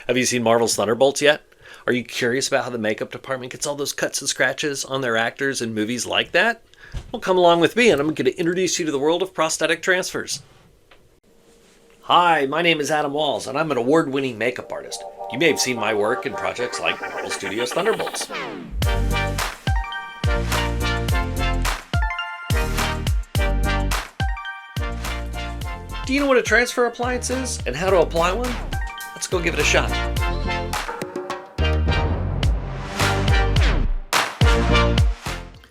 Have you seen Marvel's Thunderbolts yet? Are you curious about how the makeup department gets all those cuts and scratches on their actors in movies like that? Well, come along with me and I'm going to introduce you to the world of prosthetic transfers. Hi, my name is Adam Walls and I'm an award-winning makeup artist. You may have seen my work in projects like Marvel Studios' Thunderbolts. Do you know what a transfer appliance is and how to apply one? Let's go give it a shot.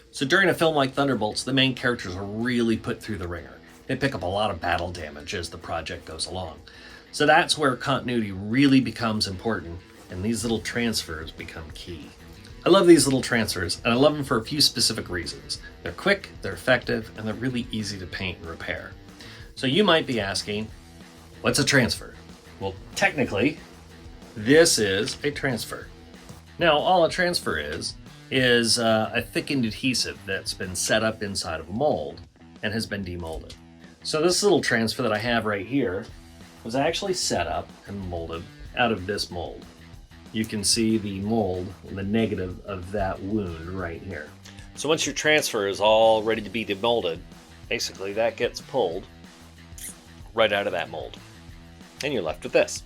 So during a film like Thunderbolts, the main characters are really put through the ringer. They pick up a lot of battle damage as the project goes along. So that's where continuity really becomes important, and these little transfers become key. I love these little transfers, and I love them for a few specific reasons. They're quick, they're effective, and they're really easy to paint and repair. So you might be asking, what's a transfer? Well, technically, this is a transfer. Now, all a transfer is a thickened adhesive that's been set up inside of a mold and has been demolded. So this little transfer that I have right here was actually set up and molded out of this mold. You can see the mold, the negative of that wound right here. So once your transfer is all ready to be demolded, basically that gets pulled right out of that mold. And you're left with this.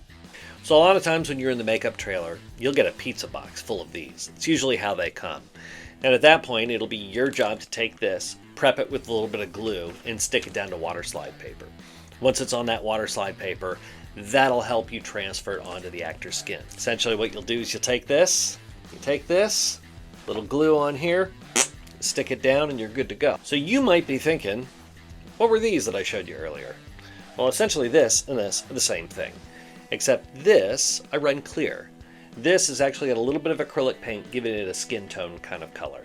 So a lot of times when you're in the makeup trailer, you'll get a pizza box full of these. It's usually how they come. And at that point, it'll be your job to take this, prep it with a little bit of glue, and stick it down to water slide paper. Once it's on that water slide paper, that'll help you transfer it onto the actor's skin. Essentially what you'll do is you'll take this, little glue on here, stick it down, and you're good to go. So you might be thinking, what were these that I showed you earlier? Well, essentially this and this are the same thing, except this I run clear. This has actually got a little bit of acrylic paint, giving it a skin tone kind of color.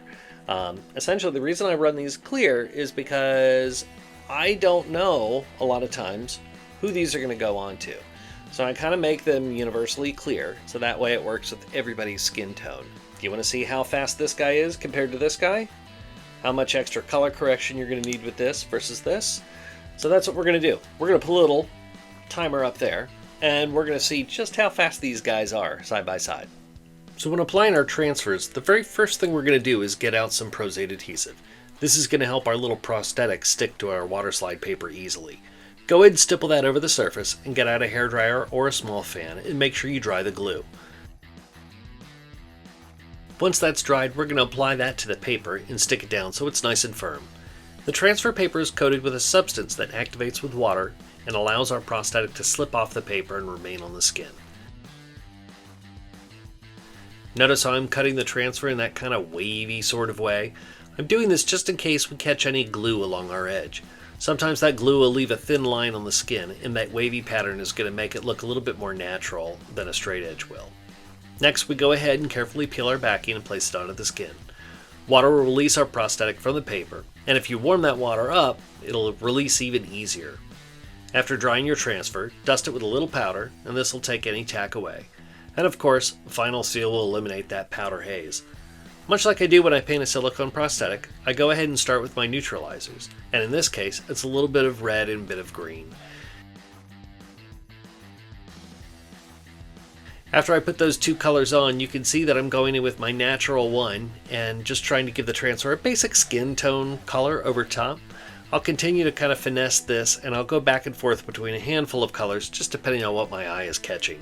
Essentially, the reason I run these clear is because I don't know a lot of times who these are going to go on to. So I kind of make them universally clear, so that way it works with everybody's skin tone. Do you want to see how fast this guy is compared to this guy? How much extra color correction you're going to need with this versus this? So that's what we're going to do. We're going to put a little timer up there, and we're going to see just how fast these guys are side by side. So when applying our transfers, the very first thing we're going to do is get out some Prosthetic adhesive. This is going to help our little prosthetic stick to our water slide paper easily. Go ahead and stipple that over the surface and get out a hairdryer or a small fan and make sure you dry the glue. Once that's dried, we're going to apply that to the paper and stick it down so it's nice and firm. The transfer paper is coated with a substance that activates with water and allows our prosthetic to slip off the paper and remain on the skin. Notice how I'm cutting the transfer in that kind of wavy sort of way? I'm doing this just in case we catch any glue along our edge. Sometimes that glue will leave a thin line on the skin, and that wavy pattern is going to make it look a little bit more natural than a straight edge will. Next, we go ahead and carefully peel our backing and place it onto the skin. Water will release our prosthetic from the paper, and if you warm that water up, it'll release even easier. After drying your transfer, dust it with a little powder, and this will take any tack away. And of course, Final Seal will eliminate that powder haze. Much like I do when I paint a silicone prosthetic, I go ahead and start with my neutralizers, and in this case, it's a little bit of red and a bit of green. After I put those two colors on, you can see that I'm going in with my natural one and just trying to give the transfer a basic skin tone color over top. I'll continue to kind of finesse this, and I'll go back and forth between a handful of colors just depending on what my eye is catching.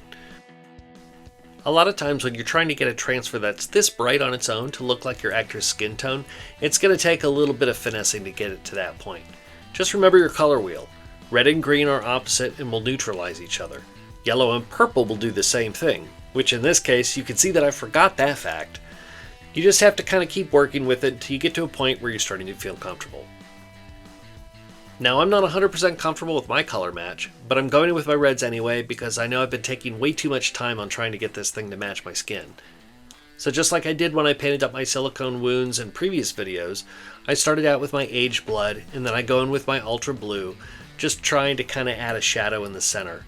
A lot of times when you're trying to get a transfer that's this bright on its own to look like your actor's skin tone, it's going to take a little bit of finessing to get it to that point. Just remember your color wheel. Red and green are opposite and will neutralize each other. Yellow and purple will do the same thing, which in this case you can see that I forgot that fact. You just have to kind of keep working with it until you get to a point where you're starting to feel comfortable. Now I'm not 100% comfortable with my color match, but I'm going in with my reds anyway because I know I've been taking way too much time on trying to get this thing to match my skin. So just like I did when I painted up my silicone wounds in previous videos, I started out with my aged blood and then I go in with my ultra blue, just trying to kind of add a shadow in the center.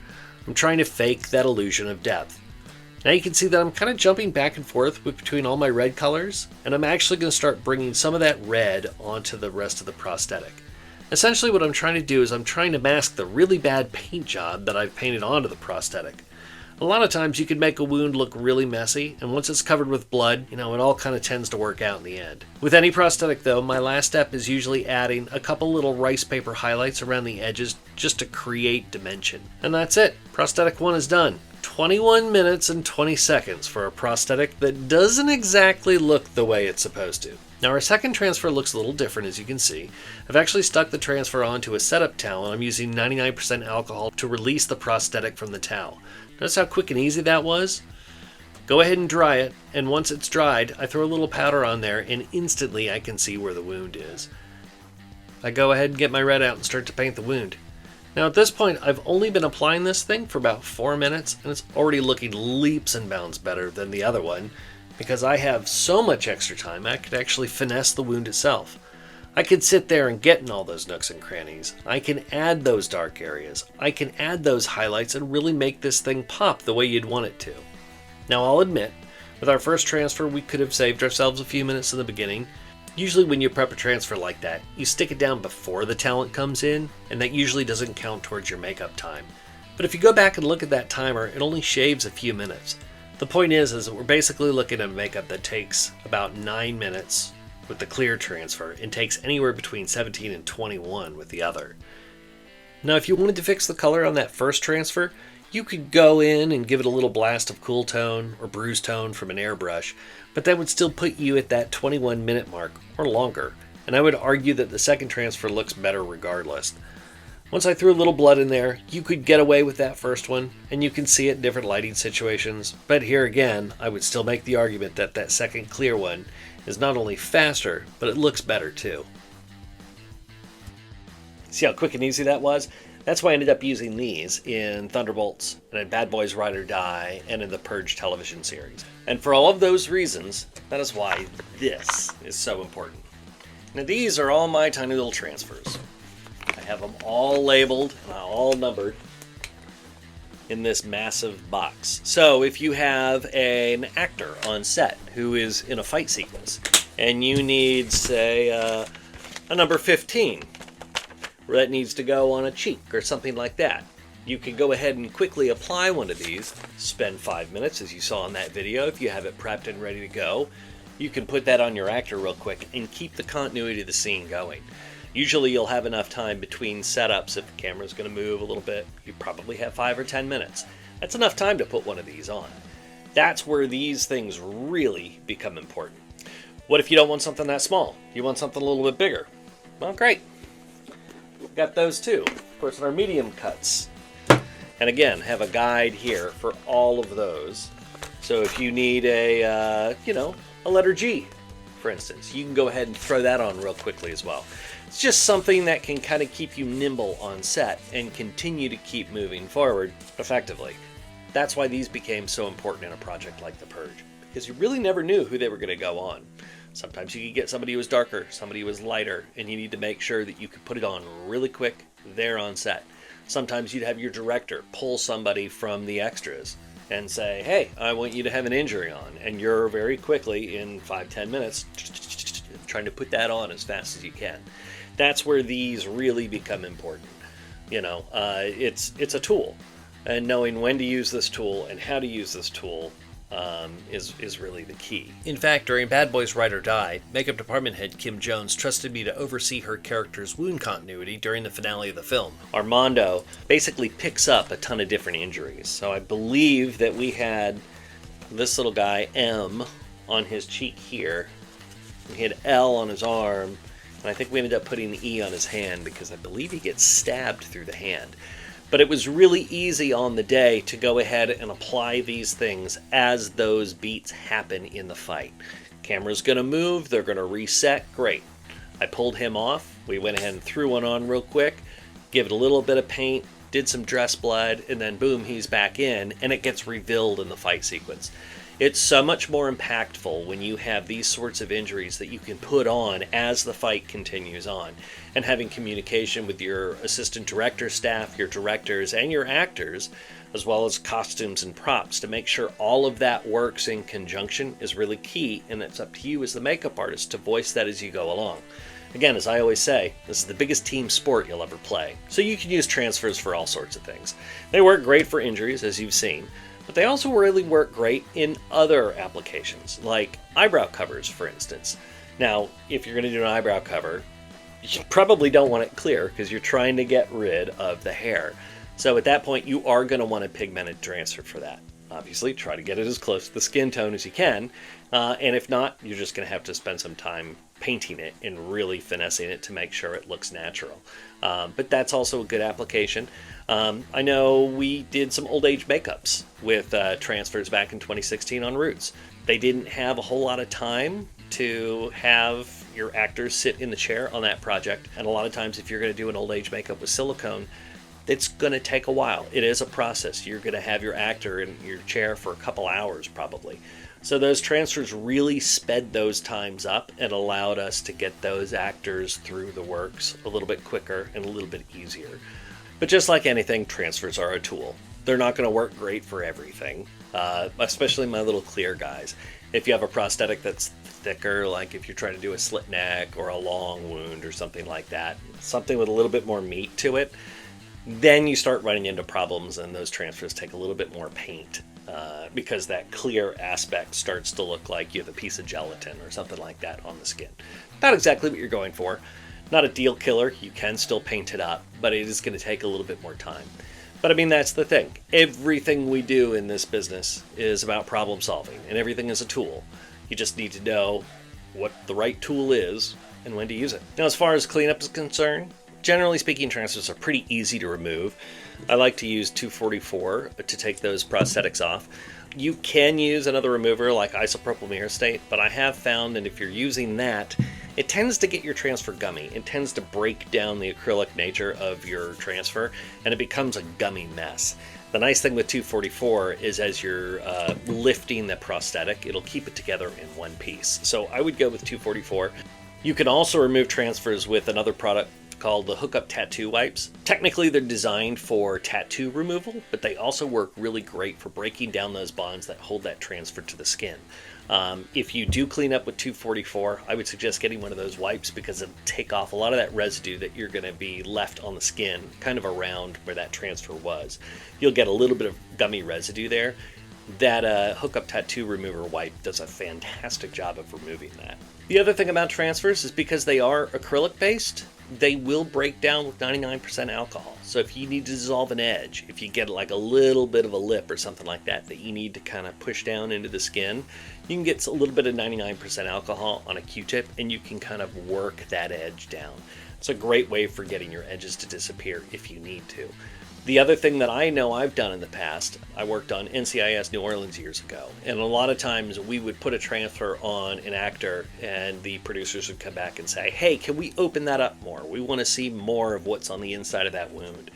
I'm trying to fake that illusion of depth. Now you can see that I'm kind of jumping back and forth between all my red colors, and I'm actually going to start bringing some of that red onto the rest of the prosthetic. Essentially what I'm trying to do is I'm trying to mask the really bad paint job that I've painted onto the prosthetic. A lot of times you can make a wound look really messy, and once it's covered with blood, it all kind of tends to work out in the end. With any prosthetic though, my last step is usually adding a couple little rice paper highlights around the edges just to create dimension. And that's it. Prosthetic 1 is done. 21 minutes and 20 seconds for a prosthetic that doesn't exactly look the way it's supposed to. Now our second transfer looks a little different, as you can see. I've actually stuck the transfer onto a setup towel, and I'm using 99% alcohol to release the prosthetic from the towel. Notice how quick and easy that was? Go ahead and dry it, and once it's dried, I throw a little powder on there, and instantly I can see where the wound is. I go ahead and get my red out and start to paint the wound. Now at this point, I've only been applying this thing for about 4 minutes, and it's already looking leaps and bounds better than the other one, because I have so much extra time I could actually finesse the wound itself. I could sit there and get in all those nooks and crannies. I can add those dark areas. I can add those highlights and really make this thing pop the way you'd want it to. Now I'll admit, with our first transfer we could have saved ourselves a few minutes in the beginning. Usually when you prep a transfer like that, you stick it down before the talent comes in, and that usually doesn't count towards your makeup time. But if you go back and look at that timer, it only shaves a few minutes. The point is that we're basically looking at a makeup that takes about 9 minutes with the clear transfer and takes anywhere between 17 and 21 with the other. Now if you wanted to fix the color on that first transfer, you could go in and give it a little blast of cool tone or bruise tone from an airbrush, but that would still put you at that 21-minute mark or longer, and I would argue that the second transfer looks better regardless. Once I threw a little blood in there, you could get away with that first one, and you can see it in different lighting situations, but here again, I would still make the argument that that second clear one is not only faster, but it looks better too. See how quick and easy that was? That's why I ended up using these in Thunderbolts, and in Bad Boys Ride or Die, and in the Purge television series. And for all of those reasons, that is why this is so important. Now these are all my tiny little transfers. I have them all labeled and all numbered in this massive box. So if you have an actor on set who is in a fight sequence, and you need, say, a number 15, that needs to go on a cheek or something like that, you can go ahead and quickly apply one of these, spend 5 minutes as you saw in that video. If you have it prepped and ready to go, you can put that on your actor real quick and keep the continuity of the scene going. Usually you'll have enough time between setups. If the camera's going to move a little bit, you probably have 5 or 10 minutes. That's enough time to put one of these on. That's where these things really become important. What if you don't want something that small? You want something a little bit bigger? Well, great. We've got those too. Of course, in our medium cuts. And again, have a guide here for all of those. So if you need a letter G, for instance, you can go ahead and throw that on real quickly as well. It's just something that can kind of keep you nimble on set and continue to keep moving forward effectively. That's why these became so important in a project like The Purge, because you really never knew who they were going to go on. Sometimes you could get somebody who was darker, somebody who was lighter, and you need to make sure that you could put it on really quick there on set. Sometimes you'd have your director pull somebody from the extras and say, hey, I want you to have an injury on, and you're very quickly, in 5-10 minutes, trying to put that on as fast as you can. That's where these really become important. It's a tool, and knowing when to use this tool and how to use this tool is really the key. In fact, during Bad Boys Ride or Die, makeup department head Kim Jones trusted me to oversee her character's wound continuity during the finale of the film. Armando basically picks up a ton of different injuries. So I believe that we had this little guy, M, on his cheek here. We had L on his arm, and I think we ended up putting the E on his hand because I believe he gets stabbed through the hand. But it was really easy on the day to go ahead and apply these things as those beats happen in the fight. Camera's going to move, they're going to reset, great. I pulled him off, we went ahead and threw one on real quick, give it a little bit of paint, did some dress blood, and then boom, he's back in, and it gets revealed in the fight sequence. It's so much more impactful when you have these sorts of injuries that you can put on as the fight continues on. And having communication with your assistant director staff, your directors, and your actors, as well as costumes and props, to make sure all of that works in conjunction is really key, and it's up to you as the makeup artist to voice that as you go along. Again, as I always say, this is the biggest team sport you'll ever play, so you can use transfers for all sorts of things. They work great for injuries, as you've seen, But they also really work great in other applications, like eyebrow covers, for instance. Now, if you're going to do an eyebrow cover, you probably don't want it clear because you're trying to get rid of the hair. So at that point, you are going to want a pigmented transfer for that. Obviously, try to get it as close to the skin tone as you can. And if not, you're just going to have to spend some time painting it and really finessing it to make sure it looks natural. But that's also a good application. I know we did some old age makeups with transfers back in 2016 on Roots. They didn't have a whole lot of time to have your actors sit in the chair on that project. And a lot of times if you're going to do an old age makeup with silicone, it's going to take a while. It is a process. You're going to have your actor in your chair for a couple hours probably. So those transfers really sped those times up and allowed us to get those actors through the works a little bit quicker and a little bit easier. But just like anything, transfers are a tool. They're not going to work great for everything, especially my little clear guys. If you have a prosthetic that's thicker, like if you're trying to do a slit neck or a long wound or something like that, something with a little bit more meat to it, then you start running into problems and those transfers take a little bit more paint because that clear aspect starts to look like you have a piece of gelatin or something like that on the skin. Not exactly what you're going for. Not a deal killer. You can still paint it up, but it is going to take a little bit more time. But I mean, that's the thing. Everything we do in this business is about problem solving, and everything is a tool. You just need to know what the right tool is and when to use it. Now, as far as cleanup is concerned, generally speaking, transfers are pretty easy to remove. I like to use 244 to take those prosthetics off. You can use another remover like isopropyl myricate, but I have found that if you're using that, it tends to get your transfer gummy. It tends to break down the acrylic nature of your transfer, and it becomes a gummy mess. The nice thing with 244 is as you're lifting the prosthetic, it'll keep it together in one piece. So I would go with 244. You can also remove transfers with another product called the Hookup Tattoo Wipes. Technically, they're designed for tattoo removal, but they also work really great for breaking down those bonds that hold that transfer to the skin. If you do clean up with 244, I would suggest getting one of those wipes because it'll take off a lot of that residue that you're going to be left on the skin, kind of around where that transfer was. You'll get a little bit of gummy residue there. That Hookup Tattoo Remover wipe does a fantastic job of removing that. The other thing about transfers is because they are acrylic based, they will break down with 99% alcohol. So if you need to dissolve an edge, if you get like a little bit of a lip or something like that that you need to kind of push down into the skin, you can get a little bit of 99% alcohol on a Q-tip and you can kind of work that edge down. It's a great way for getting your edges to disappear if you need to. The other thing that I know I've done in the past, I worked on NCIS New Orleans years ago, and a lot of times we would put a transfer on an actor and the producers would come back and say, hey, can we open that up more? We want to see more of what's on the inside of that wound.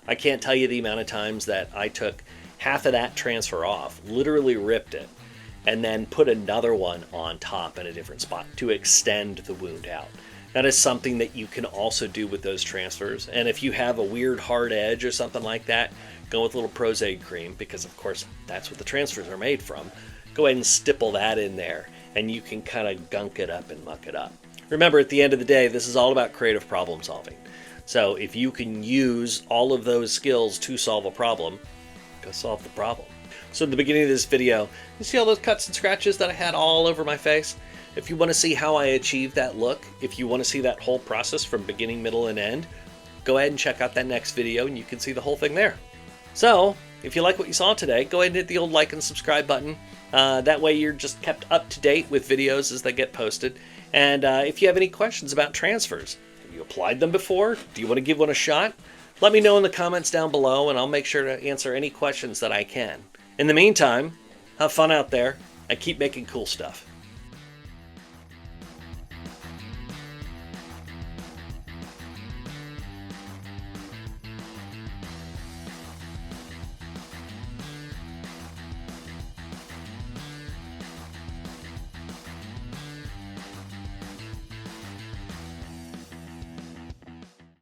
I can't tell you the amount of times that I took half of that transfer off, literally ripped it, and then put another one on top in a different spot to extend the wound out. That is something that you can also do with those transfers. And if you have a weird hard edge or something like that, go with a little Prosthetic cream because of course that's what the transfers are made from. Go ahead and stipple that in there and you can kind of gunk it up and muck it up. Remember, at the end of the day, this is all about creative problem solving. So if you can use all of those skills to solve a problem, go solve the problem. So at the beginning of this video, you see all those cuts and scratches that I had all over my face? If you want to see how I achieved that look, if you want to see that whole process from beginning, middle, and end, go ahead and check out that next video and you can see the whole thing there. So, if you like what you saw today, go ahead and hit the old like and subscribe button. That way you're just kept up to date with videos as they get posted. And if you have any questions about transfers, have you applied them before? Do you want to give one a shot? Let me know in the comments down below and I'll make sure to answer any questions that I can. In the meantime, have fun out there and keep making cool stuff.